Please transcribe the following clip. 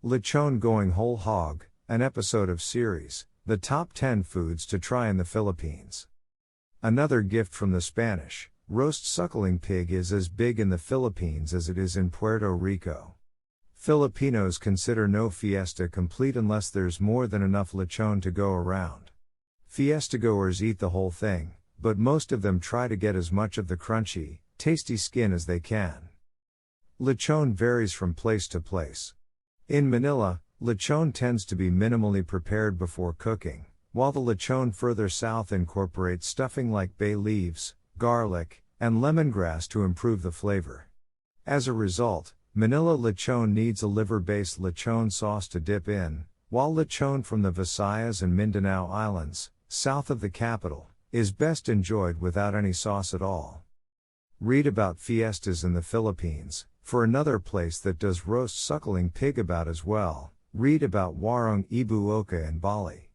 Lechon going whole hog, an episode of series, The Top 10 Foods to Try in the Philippines. Another gift from the Spanish, roast suckling pig is as big in the Philippines as it is in Puerto Rico. Filipinos consider no fiesta complete unless there's more than enough lechon to go around. Fiestagoers eat the whole thing, but most of them try to get as much of the crunchy, tasty skin as they can. Lechon varies from place to place. In Manila, lechon tends to be minimally prepared before cooking, while the lechon further south incorporates stuffing like bay leaves, garlic, and lemongrass to improve the flavor. As a result, Manila lechon needs a liver-based lechon sauce to dip in, while lechon from the Visayas and Mindanao islands, south of the capital, is best enjoyed without any sauce at all. Read about fiestas in the Philippines. For another place that does roast suckling pig about as well, read about Warung Ibu Oka in Bali.